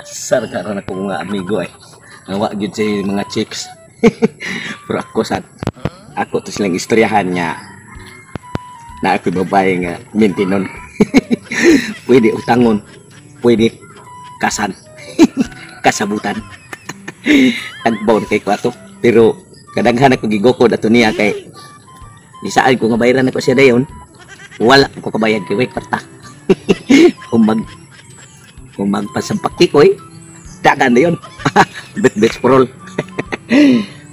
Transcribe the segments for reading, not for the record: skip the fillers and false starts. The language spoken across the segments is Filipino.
Asar karon ako mga amigo ay. Nawa gyud si mga chicks. Pero ako sad. Ako to silang istoryahan niya. Na ako babae nga mintinon. Pwede utangon. Pwede kasan. Kasabutan. Tagbaon kay ko ato. Pero kadaghan ako gigoko dato niya kay nisaan ko nga bayaran ako siya dayon. Wala ko kabayad kay kwarta. Kung magpasampaki ko dagan na yun. Bet for all.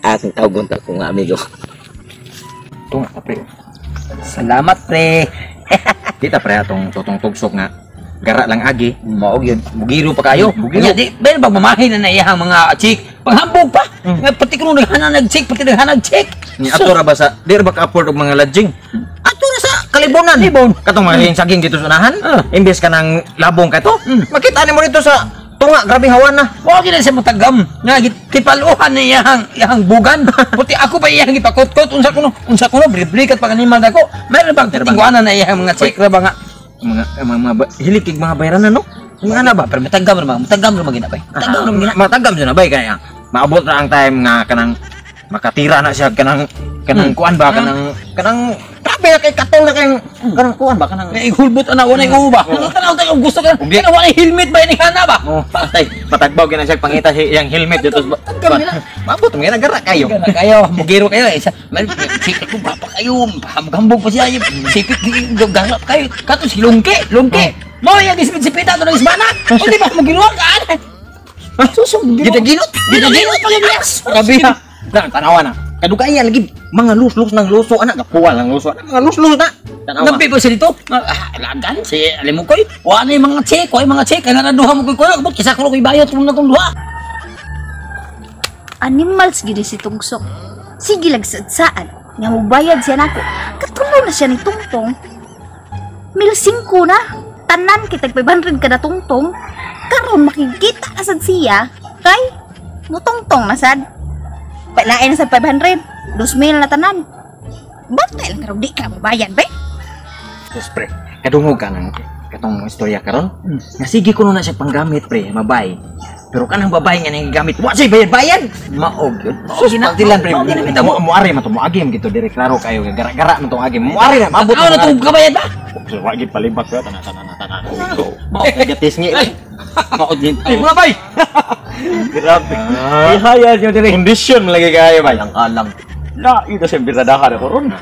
Asang tawgon ka kong amigo. Tunga ka pre. Salamat pre. Kita pre atong tutong tugsok nga gara lang agi mao gyud bugiro pa kayo. Nya di ben ba mamahin na iyang mga chick panghambog pa. Nga pati kuno naghanag chick pati naghanag chick. Ni ato ra ba sa dir ba ka afford og mga lodging? Ato na sa kalibonan. Libon. Katong mga saging dito sa unahan. Imbes ka nang labong ka to. Makita ni mo dito sa tunga, grabe hawan na. Wa gid sa matagam. Nga tipaluhan ni iyang bugan. Puti ako ba iyang gipakot-kot unsa kuno briblikat pag animal dako. Meron bang tingwanan na iyang mga check ra ba nga mga hilikig mga bayaran no? Mga ana ba pero matagam ra ginabay. Matagam ra bay kaya maabot na ang time nga kanang makatira na siya kanang kuan ba kanang grabe na kay katol na kay kanang kuan ba kanang ihulbot ana wala uba kanang tayo gusto ka kanang wala helmet ba ini kana ba patay patagbaw gina siya pangita yang helmet dito maabot mo gara kayo bugiro kayo isa sikit ko pa kayo hambog pa siya sikit gagalap kayo kato si lungke mo yang isipita to ng isbana o di ba magiluwag ka susong ginaginot pa yes grabe na tanawa na kadugaya lagi mga luslos ng luso anak kapuwal ng luso mga luslos na tanawa nampi po siya dito lagan si alim mo koy wala yung mga check kaya naduha mo koy abot kisa ko koy bayot mo na itong duha animals gini si Tungsok sige lagsadsaan nga magbayad siya nako katulong na siya ni Tungtong 1,500 na tanan kitag 500 kada Tungtong karon makikita na sad siya kay mutungtong na sad palain sa 500 2,000 na tanan bakit lang karon di ka mabayad be yes pre kadungog ka nang katong istorya karon nga sige kuno na siya panggamit pre mabay pero kanang babae nga nang gamit wa say bayad maog yun pagdilan pre mo ari man to mo agim gito dire klaro kayo gara-gara man tong agim mo ari na mabot na to kabayad ba wa gid palibak ba tanan mo gatis ngi maog din ay mo bay grabe ihaya yo dire condition lagi kayo bay ang alang na ito sa biradahan ako ron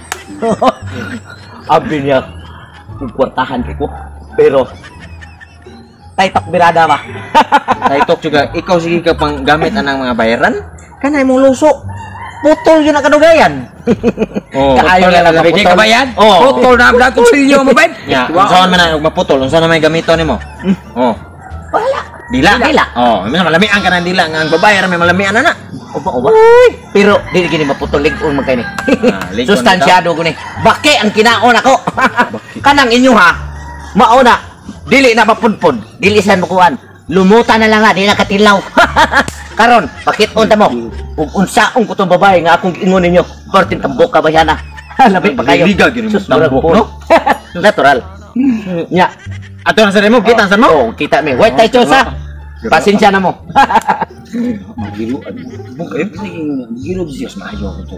abi niya kwartahan ko pero taytok birada ba taytok juga ikaw sige ka pang gamit anang mga bayaran kanay mong luso putol yun ang kadugayan kaayo na lang putol kabayan putol na abda kung silyo mo bay unsaon man na maputol unsaon na may gamito nimo wala dila may malamian ka ng dila nga ang babayaran may malamian na oba pero dili gini maputol ligon magkay ni sustansyado ko ni baki ang kinaon ako kanang inyo ha mao na dili na mapudpod dili san makuan lumutan na lang nga di na katilaw karon pakit-on ta mo ug unsaon ko tong babae nga akong ingon ninyo kortin tambok ka ba yan na labi pa kayo liga gini mo tambok no natural nya ato na sa mo kita san mo kita mi white tay chosa pasensya na mo magiluan mo kayo gilo Diyos maayo ko to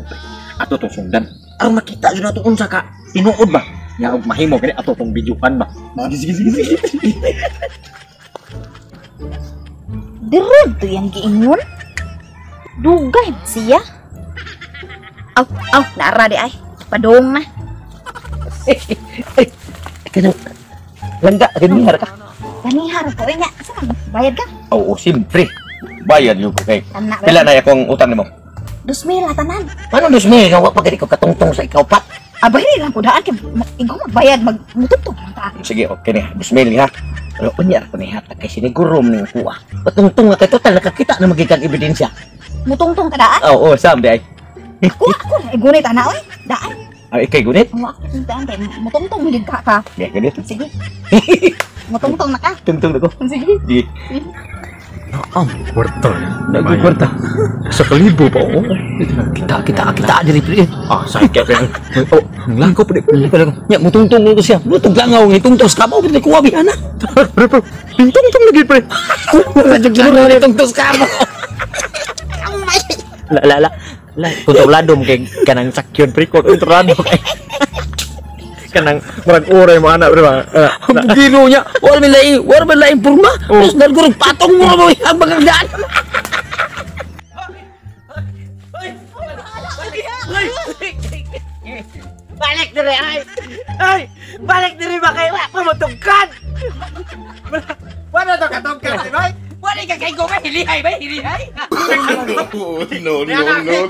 ato to sundan aron makita yun ato unsa ka tinuod ba nya og mahimo kani ato tong videohan ba sige derod to yang giingon dugay siya aw nara di ay padong na Kanang langga ganihar ka. Ganihar ko nya saan bayad ka? Oo, siyempre. Bayad niyo ko kay. Pila na akong utang nimo? 2,000 tanan. Ano 2,000 nga wa pa gid ko katungtong sa ikaw pat. Abay lang ko daan kay ikaw magbayad magmututong ta. Sige, okay ni. 2,000 ha. Pero unya ko ni hata kay sinigurom ning kuha. Patungtong nga kay total nakakita na magiging ebidensya. Mutungtong ka daan? Oo, samdi ay. Ako gunit ana oy. Daan. Ay, kay gunit? Oo, ako daan kay mutungtong gid ka. Ya, gunit. Sige. Mutungtong na ka. Tungtong na ko. Sige. Sige. Kwarta. Nagkwarta. Sa kalibo pa, oh. Kita diri pre. Ah, sakit yan. Oh, langkaw pre. Nya mutungtong ko siya. Mutong langaw ng tungtos ka mo pre ko abi ana. Pre, pre. Tintong-tong lagi, pre. Jujur ni tungtos ka mo. La. Kontroladom kay kanang sakyon pre kontrolado kay. Kanang murag oray mo anak, pre ba? Gino niya. Wala man lain porma. Terus nagurog patong mo mo ang bagagdaan. Balik diri ay. Ay, balik diri ba kay wa pamutugkan. Wala to katugkan ay bay. Wala ka kay go ba hilihay bay hilihay. No, no, no, no.